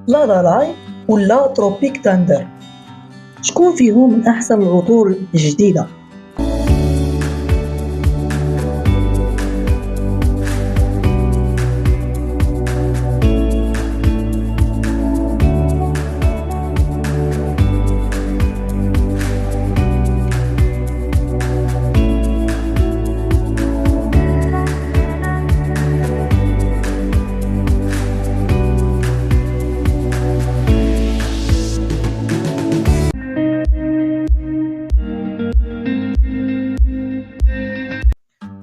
لا لا لاي ولا تروبيك تاندر، شكون فيهم من أحسن العطور الجديدة؟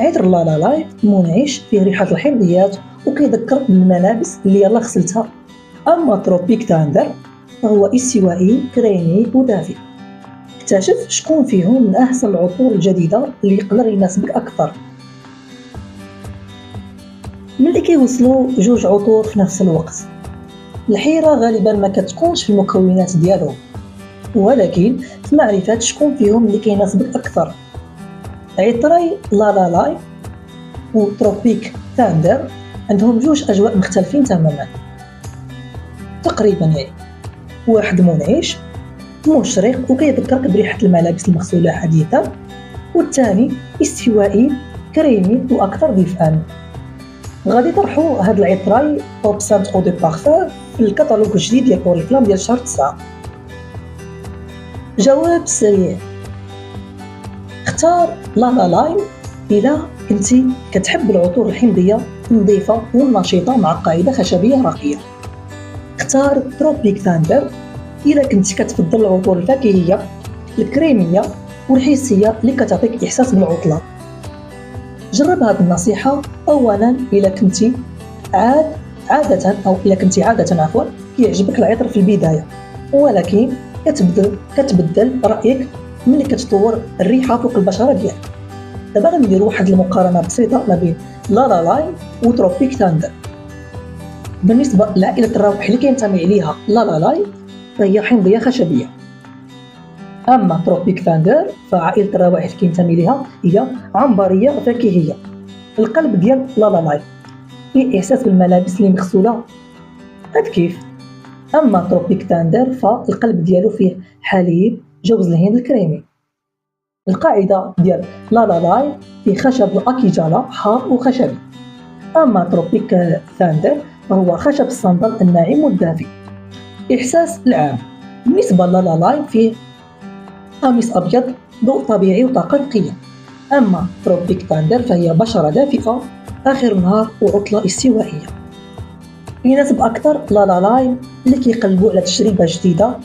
عطر لا لا لاي منعش، فيه ريحة الحمضيات وكيذكر بالملابس اللي يلا غسلتها. أما تروبيك تاندر فهو استوائي كريمي ودافئ. اكتشف شكون فيهم من أحسن العطور الجديدة اللي يقدر يناسبك أكثر. ملي كيوصلوا جوج عطور في نفس الوقت، الحيرة غالبا ما كتكونش في المكونات ديالهم، ولكن في معرفة شكون فيهم اللي كيناسبك أكثر. عطري لا لا لاي وتروبيك تاندر عندهم جوج أجواء مختلفين تماما تقريبا، يعني واحد منعش مشرق وكيذكرك بريحة الملابس المغسولة حديثا، والثاني استوائي كريمي وأكثر دفئا. غادي طرحوا هاد العطري توب 5 اودو بارفان في الكتالوج الجديد ديال اوريفلام ديال شهر 9. جواب سريع: اختار لا لا لاي إلا كنتي كتحب العطور الحمضية النظيفة والنشيطة مع قاعدة خشبية راقية. اختار تروبيك ثاندر إلا كنتي كتفضل العطور الفاكهية الكريمية والحسية اللي كتعطيك إحساس بالعطلة. جرب هذه النصيحة أولا إلا كنتي عادة كيعجبك العطر في البداية، ولكن كتبدل رأيك ملي كتطور الريحة فوق البشرة ديالك. دابا غنديروا واحد المقارنة بسيطة ما بين لا لا لاي وتروبيك تاندر. بالنسبة لعائلة الروائح اللي كينتمي عليها لا لا لاي فهي حمضية خشبية، أما تروبيك ثاندر فعائلة الروائح اللي كينتمي ليها هي عنبرية فاكهية. القلب ديال لا لا لاي فيه إحساس بالملابس اللي مغسولة هاد كيف، أما تروبيك ثاندر فالقلب ديالو فيه حليب جوز الهند الكريمي. القاعدة ديال لا لا لاي فيه خشب الأكيجالا حار وخشبي، أما تروبيك ثاندر فهو خشب الصندل الناعم والدافئ. إحساس العام: بالنسبة لا لا لاي فيه قميص أبيض ضوء طبيعي وطاقة نقية، أما تروبيك تاندر فهي بشرة دافئة آخر النهار وعطلة استوائية. يناسب أكثر لا لا لاي اللي كيقلبوا على تجربة جديدة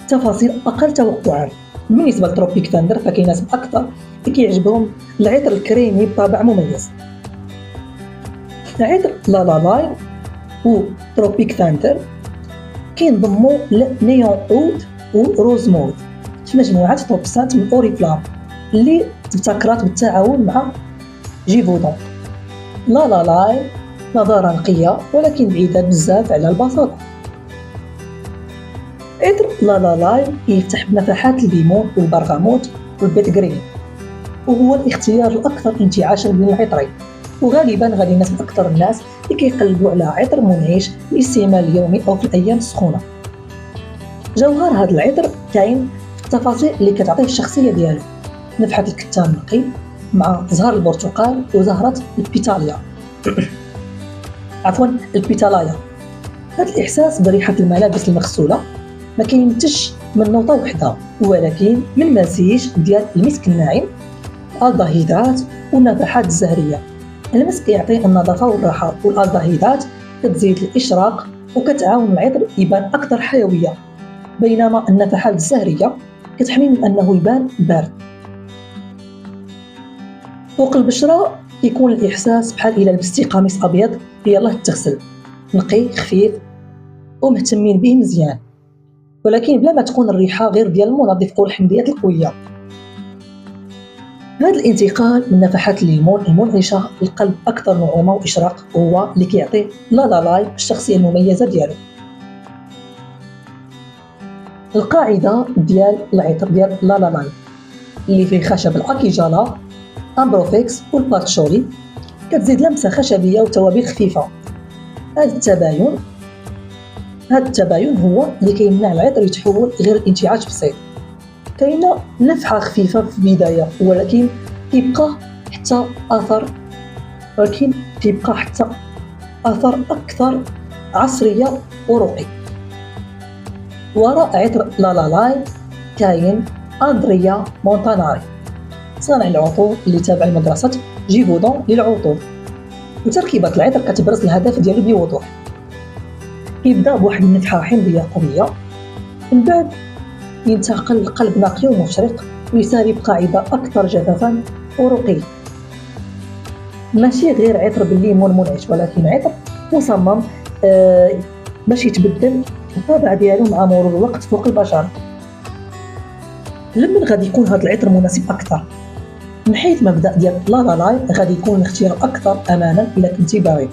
تفاصيل أقل توقعا. بالنسبة لتروبيك تاندر فكيناسب أكثر اللي كيعجبهم العطر الكريمي بطابع مميز. عطر لا لا لاي وتروبيك ثاندر كينضموا لنيون اود وروز مود في مجموعة توب 5 من اوريفلام اللي تبتكرات بالتعاون مع جيفودون. لا لا لاي نظارة نقية ولكن بعيدة بزاف على البساطة. عطر لا لا لاي يفتح بنفحات الليمون والبرغاموت والبيت غرين، وهو الاختيار الأكثر انتعاشا بين العطرين، وغالبا غادي يناسب أكثر الناس اللي كيقلبوا على عطر منعش للاستعمال اليومي أو في الأيام السخونة. جوهر هذا العطر كاين في التفاصيل اللي كتعطيه الشخصية ديالو: نفحة الكتان النقي مع زهر البرتقال وزهرة البيتاليا البيتالايا. هذا الإحساس بريحة الملابس المغسولة ما كينتجش من نوطة وحدة، ولكن من مزيج ديال المسك الناعم، الالدهيدات والنفحات الزهرية. المسك كيعطي النظافة والراحة، والالدهيدات كتزيد الإشراق وكتعاون العطر يبان أكثر حيوية، بينما النفحات الزهرية كتحمي من أنه يبان بارد. فوق البشرة كيكون الإحساس بحال إلا لبستي قميص أبيض يلاه تغسل، نقي خفيف ومهتمين به مزيان، ولكن بلا ما تكون الريحة غير ديال المنظف أو الحمضيات القوية. هذا الانتقال من نفحات الليمون المنعشة للقلب أكثر نعومة وإشراق هو اللي كيعطي لا لا لاي الشخصية المميزة ديالو. القاعدة ديال العطر ديال لا لا لاي اللي فيه خشب الأكيجالا أمبروفيكس والباتشولي كتزيد لمسة خشبية وتوابل خفيفة. هذا التباين هذا التباين هو اللي كيمنع العطر يتحول غير انتعاش بسيط. كاينه نفحه خفيفه في البدايه، ولكن كيبقى حتى اثر اكثر عصريه ورقي. وراء عطر لا لا لاي كاين أندريا مونتاناري، صانع العطور اللي تابع لمدرسة جيفودون للعطور، وتركيبة العطر كتبرز الهدف ديالو بوضوح. كيبدا بواحد النفحة حمضية قوية، من بعد ينتقل لقلب نقي ومشرق ويساري بقاعدة أكثر جفافا ورقي. ماشي غير عطر بالليمون منعش، ولكن عطر مصمم باش يتبدل الطابع ديالو مع مرور الوقت فوق البشرة. لمن غادي يكون هذا العطر مناسب اكثر؟ من حيث مبدا ديال لا لا لاي غادي يكون الاختيار اكثر امانا الا كنتي باغي.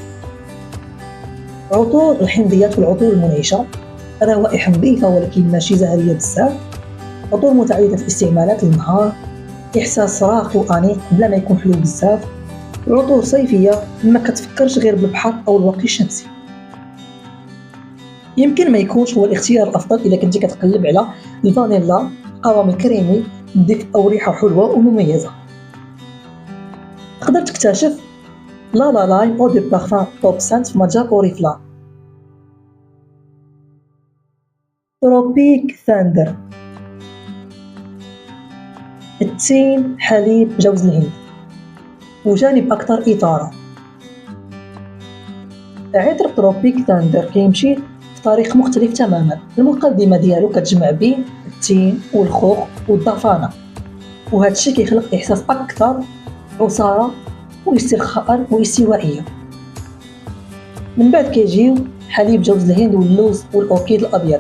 عطور الحمضيات والعطور المنعشه، روائح نظيفه ولكن ماشي زهريه بزاف، عطور متعدده الاستعمالات للنهار، احساس راقي وانيق بلا ما يكون حلو بزاف، عطور صيفيه ما كتفكرش غير بالبحر او الواقي الشمسي. يمكن ما يكونش هو الاختيار الافضل الا كنتي كتقلب على الفانيلا، قوام الكريمي، دفء او ريحه حلوه ومميزه. تقدر تكتشف لا لا لاي او دي بارفان توب سنت في متجر اوريفلام. تروبيك ثاندر، التين، حليب، جوز الهند، وجانب اكثر اثاره. عطر تروبيك ثاندر كيمشي في طريق مختلف تماما. المقدمه ديالو كتجمع بين التين والخوخ والضفانه، وهذا الشيء كيخلق احساس اكثر عصاره واسترخاء واستوائيه. من بعد كيجيو حليب، جوز الهند، واللوز والاوركيد الابيض.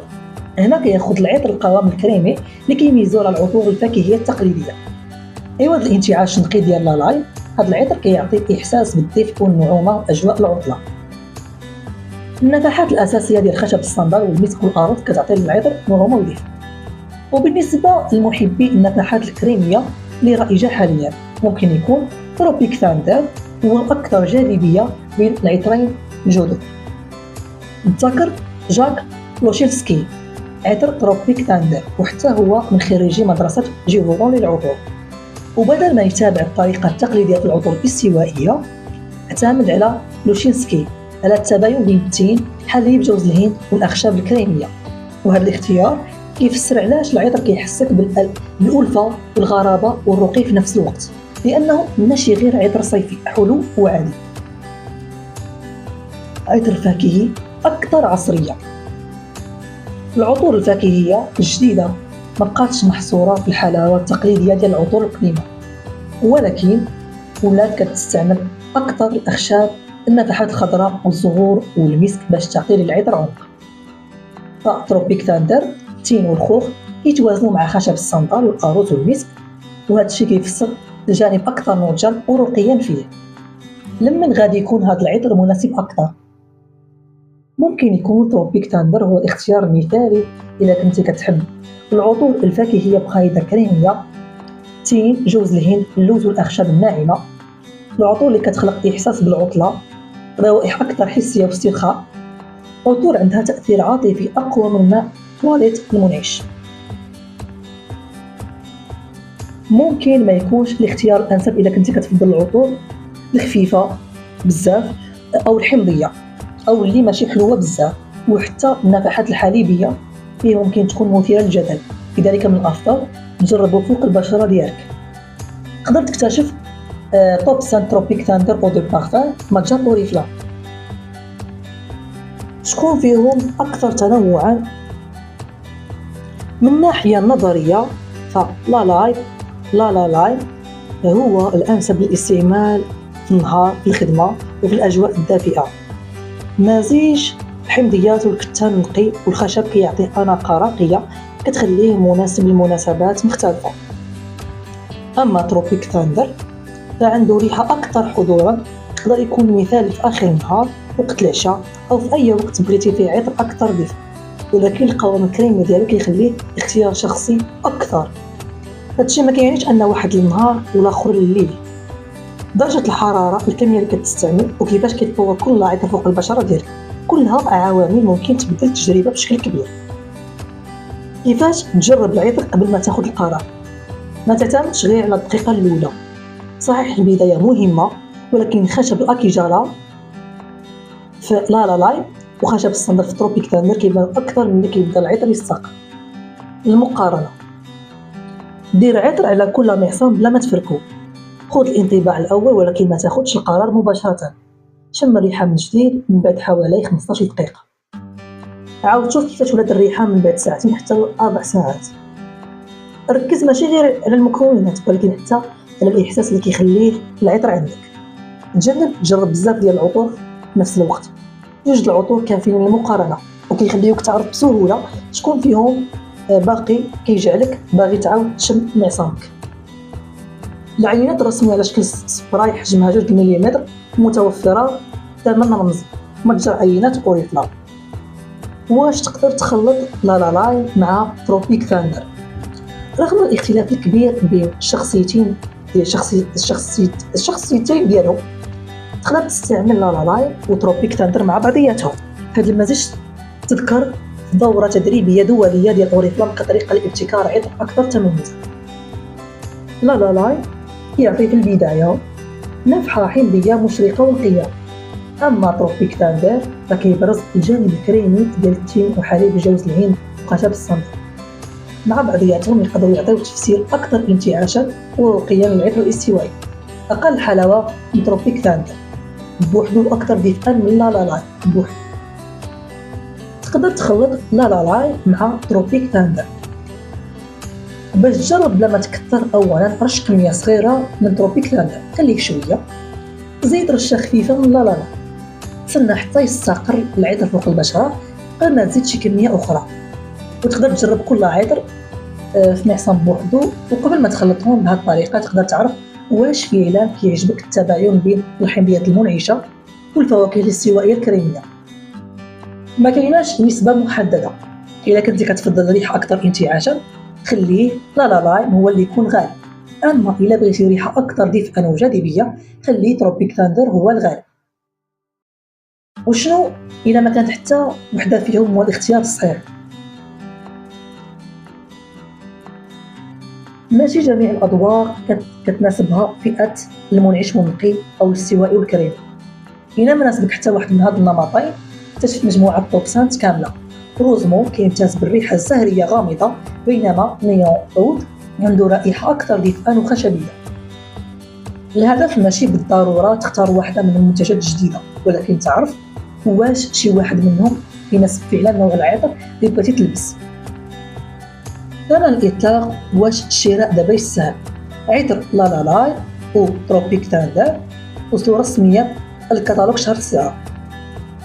هنا كياخذ العطر القوام الكريمي اللي كيميزو على العطور الفاكهيه التقليديه. ايوا الانتعاش النقي ديال لالاي، هذا العطر كيعطي احساس بالدفء والنعومه واجواء العطله. النفحات الاساسيه ديال خشب الصندل والمسك والارز كتعطي للعطر نعومه ودفء. وبالنسبه لمحبي النفحات الكريميه اللي رائجه حاليا، ممكن يكون تروبيك ثاندر هو الاكثر جاذبيه بين العطرين الجدد. نتذكر جاك لوشيلسكي عطر تروبيك ثاندر، وحتى هو من خريجي مدرسه جيفودون للعطور، وبدل ما يتابع الطريقه التقليديه في العطور الاستوائيه اعتمد على لوشيلسكي على التباين بين التين، حليب، جوز الهند والاخشاب الكريميه. وهذا الاختيار كيفسر علاش العطر كيحسك بالألفة والغرابه والرقي في نفس الوقت، لانه ماشي غير عطر صيفي حلو وعادي. عطر فاكهي اكثر عصريه. العطور الفاكهيه الجديده ما بقاتش محصوره في الحلاوه التقليديه ديال العطور القديمه، ولكن ولات كتستعمل اكثر الاخشاب، النفحات الخضراء والزهور والمسك باش تعطي للعطر عمق. فتروبيك ثاندر التين والخوخ كيتوازنوا مع خشب الصندال والارز والمسك، وهذا الشيء كيفسر الجانب اكثر نضجا ورقيا فيه. لمن غادي يكون هذا العطر مناسب اكثر؟ ممكن يكون تروبيك ثاندر هو الاختيار المثالي اذا كنتي كتحب العطور الفاكهيه بقاعده كريميه، التين، جوز الهند، اللوز والاخشاب الناعمه، العطور اللي كتخلق احساس بالعطله، روائح اكثر حسيه واسترخاء، عطور عندها تاثير عاطفي اقوى من ماء تواليت المنعش. ممكن ما يكونش الاختيار الانسب اذا كنتي كتفضل العطور الخفيفه بزاف او الحمضيه او اللي ماشي حلوه بزاف، وحتى النفحات الحليبيه فيه ممكن تكون مثيره للجدل، لذلك من الافضل تجربوا فوق البشره ديالك. تقدر تكتشف توب سان تروبيك ثاندر او دو بارفان متجر اوريفلام. شكون فيهم اكثر تنوعا؟ من الناحيه النظريه فلا لا لاي هو الانسب للاستعمال في النهار، في الخدمه وفي الاجواء الدافئه. مزيج الحمضيات والكتان النقي والخشب كيعطي اناقه راقيه كتخليه مناسب لمناسبات مختلفه. اما تروبيك ثاندر فعنده ريحه اكثر حضورا، يقدر يكون مثالي في اخر النهار، وقت العشاء او في اي وقت بغيتي فيه عطر اكثر دفء، ولكن القوام الكريمي ديالو كيخليه اختيار شخصي اكثر. هادشي ما كيعنيش ان واحد للنهار والاخر لليل. درجه الحراره، الكميه اللي كتستعمل، وكيفاش كيتطور كل عطر فوق البشره ديالك، كلها عوامل ممكن تبدل التجربة بشكل كبير. كيفاش تجرب العطر قبل ما تاخذ القرار؟ ما تعتمدش غير على الدقيقة الأولى. صحيح البداية مهمة، ولكن خشب الأكيجارا في لا لا لاي وخشب الصندل في تروبيك ثاندر كيبان أكثر من اللي كيبدا العطر يستقر. المقارنة: دير عطر على كل معصم بلا ما تفركو. خذ الانطباع الأول ولكن ما تاخذش القرار مباشرة. شم الريحة من جديد من بعد حوالي 15 دقيقة. عاود شوف كيفاش ولات الريحة من بعد ساعتين حتى 4 ساعات. ركز ماشي غير على المكونات ولكن حتى على الإحساس اللي كيخليه العطر عندك. تجنب تجرب بزاف ديال العطور في نفس الوقت. يوجد العطور كافيين للمقارنة وكيخليوك تعرف بسهولة شكون فيهم باقي كيجعلك باغي تعاود تشم معصامك. العينات الرسمية على شكل سبراي حجمها 2 ملم متوفرة، ثمن رمزي. متجر عينات أوريفلام. واش تقدر تخلط لا لا لاي مع تروبيك ثاندر؟ رغم الاختلاف الكبير بين الشخصيتين ديالهم، تقدر تستعمل لا لا لاي وتروبيك ثاندر مع بعضياتهم. هذا المزيج تذكر دورة تدريبية دولية ديال أوريفلام كطريقة لابتكار عطر أكثر تميزا. لا لا لاي يعطي في البداية نفحة حمضية مشرقة ونقية، أما تروبيك ثاندر فكيبرز الجانب الكريمي ديال التين وحليب جوز الهند وخشب الصندل. مع بعضياتهم يقدروا يعطيو تفسير أكثر انتعاشا ورقيا للعطر الاستوائي. أقل حلاوة من تروبيك ثاندر بوحدو أكثر دفئا من لا لا لاي بوحدو. تقدر تخلط لا لا لاي مع تروبيك ثاندر. باش تجرب بلا ما تكثر، أولا رش كمية صغيرة من تروبيك ثاندر، خليه شوية. زيد رشة خفيفة من لا لا لاي. تسنى حتى يستقر العطر فوق البشرة قبل ما تزيد شي كمية أخرى. وتقدر تجرب كل عطر في معصم بوحدو، وقبل ما تخلطهم بهذه الطريقة تقدر تعرف واش فعلا كيعجبك التباين بين الحمضيات المنعشة والفواكه الاستوائية الكريمية. ما كايناش نسبة محددة. إذا كنتي كتفضل ريحة أكثر انتعاشا خليه لا لا لاي هو اللي يكون غالب، أما إلا بغيتي ريحة أكثر دفئا وجاذبية خليه تروبيك ثاندر هو الغالب. وشنو إذا ما كانت حتى وحدة فيهم هو الاختيار الصحيح؟ ماشي جميع الأدوار كتناسبها فئة المنعش والنقي أو الاستوائي والكريمي. إلا ما ناسبك حتى واحد من هاد النمطين اكتشف مجموعة توب سانت كاملة. روزمو كيمتاز بالريحة الزهرية غامضة، بينما نيون عود عنده رائحة أكثر دفئا وخشبية. الهدف ماشي بالضرورة تختار واحدة من المنتجات الجديدة، ولكن تعرف واش شي واحد منهم يناسب فعلا نوع العطر اللي بغيتي تلبس. ثمن الإطلاق: واش الشراء دابا سهل؟ عطر لا لا لاي و تروبيك ثاندر وصلوا رسميا الكتالوج شهر 9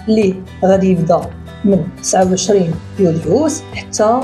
اللي غادي يبدا من 29 يوليوز حتى